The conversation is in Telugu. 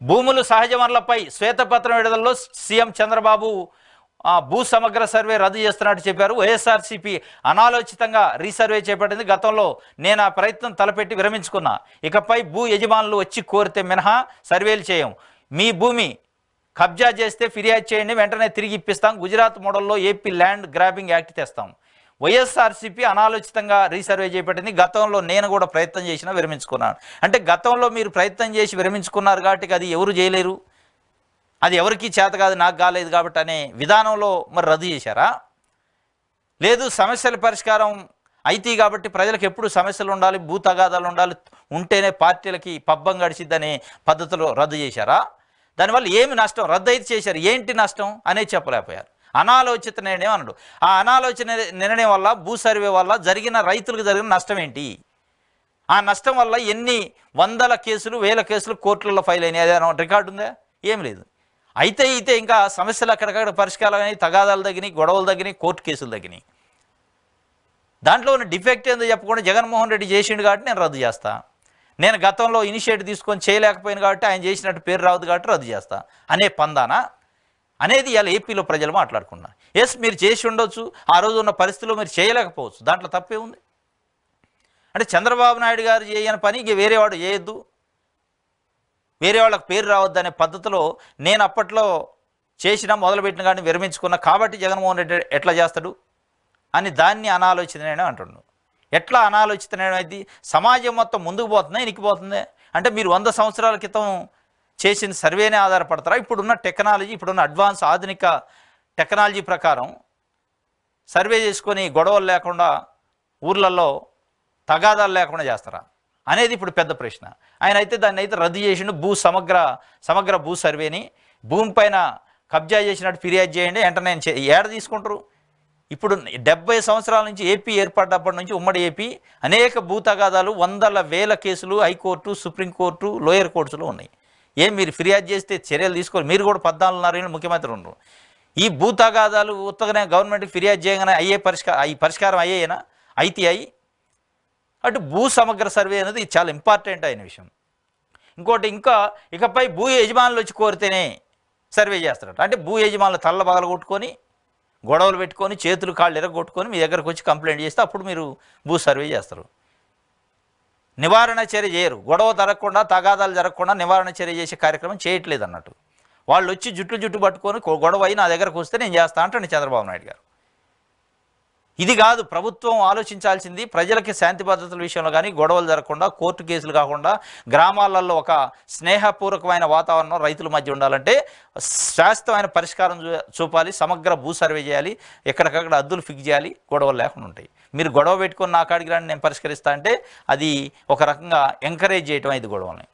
భూములు సహజ వనరులపై శ్వేతపత్రం విడుదలలో సీఎం చంద్రబాబు భూ సమగ్ర సర్వే రద్దు చేస్తున్నట్టు చెప్పారు. వైఎస్ఆర్సీపీ అనాలోచితంగా రీసర్వే చేపట్టింది. గతంలో నేను ఆ ప్రయత్నం తలపెట్టి విరమించుకున్నా. ఇకపై భూ యజమానులు వచ్చి కోరితే మినహా సర్వేలు చేయం. మీ భూమి కబ్జా చేస్తే ఫిర్యాదు చేయండి, వెంటనే తిరిగి ఇప్పిస్తాం. గుజరాత్ మోడల్లో ఏపీ ల్యాండ్ గ్రాబింగ్ యాక్ట్ తెస్తాం. వైఎస్ఆర్సీపీ అనాలోచితంగా రీసర్వే చేపట్టింది. గతంలో నేను కూడా ప్రయత్నం చేసినా విరమించుకున్నాను. అంటే గతంలో మీరు ప్రయత్నం చేసి విరమించుకున్నారు కాబట్టి అది ఎవరు చేయలేరు, అది ఎవరికి చేత కాదు, నాకు కాలేదు కాబట్టి అనే విధానంలో మరి రద్దు చేశారా? లేదు, సమస్యల పరిష్కారం అయితే కాబట్టి ప్రజలకు ఎప్పుడు సమస్యలు ఉండాలి, భూ తగాదాలు ఉండాలి, ఉంటేనే పార్టీలకి పబ్బం గడిచిద్దనే పద్ధతిలో రద్దు చేశారా? దానివల్ల ఏమి నష్టం? రద్దు అయితే చేశారు, ఏంటి నష్టం అనేది చెప్పలేకపోయారు. అనాలోచిత నిర్ణయం అన్నాడు. ఆ అనాలోచన నిర్ణయం వల్ల, భూ సర్వే వల్ల రైతులకు జరిగిన నష్టం ఏంటి? ఆ నష్టం వల్ల ఎన్ని వందల కేసులు, వేల కేసులు కోర్టులలో ఫైల్ అయినాయి, అదే రికార్డు ఉందా? ఏం లేదు. అయితే ఇంకా సమస్యలు అక్కడికక్కడ పరిష్కారం అయినాయి, తగాదాలు తగ్గినాయి, గొడవలు తగ్గినాయి, కోర్టు కేసులు తగ్గినాయి. దాంట్లో ఉన్న డిఫెక్ట్ ఏందో చెప్పకుండా జగన్మోహన్ రెడ్డి చేసిండు కాబట్టి నేను రద్దు చేస్తా, నేను గతంలో ఇనిషియేటివ్ తీసుకొని చేయలేకపోయాను కాబట్టి ఆయన చేసినట్టు పేరు రావద్దు కాబట్టి రద్దు చేస్తా అనే పందానా అనేది ఇలా ఏపీలో ప్రజలు మాట్లాడుకున్నారు. ఎస్, మీరు చేసి ఉండొచ్చు, ఆ రోజు ఉన్న పరిస్థితుల్లో మీరు చేయలేకపోవచ్చు, దాంట్లో తప్పే ఉంది. అంటే చంద్రబాబు నాయుడు గారు చేయని పని ఇక వేరేవాడు చేయొద్దు, వేరే వాళ్ళకి పేరు రావద్దు అనే పద్ధతిలో నేను అప్పట్లో చేసిన మొదలుపెట్టిన కానీ విరమించుకున్నా కాబట్టి జగన్మోహన్ రెడ్డి ఎట్లా చేస్తాడు అని దాన్ని అనాలోచిత నిర్ణయం అంటున్నాడు. ఎట్లా అనాలోచిత నిర్ణయం అయితే సమాజం మొత్తం ముందుకు పోతుందా, ఇనికిపోతుంది? అంటే మీరు 100 సంవత్సరాల క్రితం చేసిన సర్వేనే ఆధారపడతారా? ఇప్పుడున్న టెక్నాలజీ, ఇప్పుడున్న అడ్వాన్స్ ఆధునిక టెక్నాలజీ ప్రకారం సర్వే చేసుకొని గొడవలు లేకుండా, ఊర్లలో తగాదాలు లేకుండా చేస్తారా అనేది ఇప్పుడు పెద్ద ప్రశ్న. ఆయన అయితే దాన్ని అయితే రద్దు చేసిండు. సమగ్ర భూ సర్వేని, భూమి పైన కబ్జా చేసినట్టు ఫిర్యాదు చేయండి, వెంటనే ఏడ తీసుకుంటారు? ఇప్పుడు 70 సంవత్సరాల నుంచి ఏపీ ఏర్పడ్డప్పటి నుంచి ఉమ్మడి ఏపీ అనేక భూ తగాదాలు, వందల వేల కేసులు హైకోర్టు, సుప్రీంకోర్టు, లోయర్ కోర్ట్స్లో ఉన్నాయి. మీరు ఫిర్యాదు చేస్తే చర్యలు తీసుకోవాలి. మీరు కూడా 14.5 ఏళ్ళు ముఖ్యమంత్రి ఉన్నారు. ఈ భూ తగాదాలు ఉత్తగానే గవర్నమెంట్కి ఫిర్యాదు చేయగానే పరిష్కారం అయ్యేనా? అయి అటు భూ సమగ్ర సర్వే అనేది చాలా ఇంపార్టెంట్ అయిన విషయం. ఇంకోటి, ఇకపై భూ యజమానులు వచ్చి కోరితేనే సర్వే చేస్తారట. అంటే భూ యజమానులు తల్ల పగలగొట్టుకొని, గొడవలు పెట్టుకొని, చేతులు కాళ్ళు ఎరగొట్టుకొని మీ దగ్గరకు వచ్చి కంప్లైంట్ చేస్తే అప్పుడు మీరు భూ సర్వే చేస్తారు. నివారణ చర్య చేయరు. గొడవ జరగకుండా, తగాదాలు జరగకుండా నివారణ చర్య చేసే కార్యక్రమం చేయట్లేదు అన్నట్టు. వాళ్ళు వచ్చి జుట్టు పట్టుకొని గొడవ అయి నా దగ్గరకు వస్తే నేను చేస్తా అంటాను చంద్రబాబు నాయుడు గారు. ఇది కాదు ప్రభుత్వం ఆలోచించాల్సింది. ప్రజలకి శాంతి భద్రతల విషయంలో కానీ గొడవలు జరగకుండా, కోర్టు కేసులు కాకుండా, గ్రామాలలో ఒక స్నేహపూర్వకమైన వాతావరణం రైతుల మధ్య ఉండాలంటే శాశ్వతమైన పరిష్కారం చూపాలి. సమగ్ర భూ సర్వే చేయాలి, ఎక్కడికక్కడ అద్దులు ఫిక్స్ చేయాలి, గొడవలు లేకుండా ఉంటాయి. మీరు గొడవ పెట్టుకొని నా కాడికి రాని నేను పరిష్కరిస్తా అంటే అది ఒక రకంగా ఎంకరేజ్ చేయటం అయింది గొడవల్ని.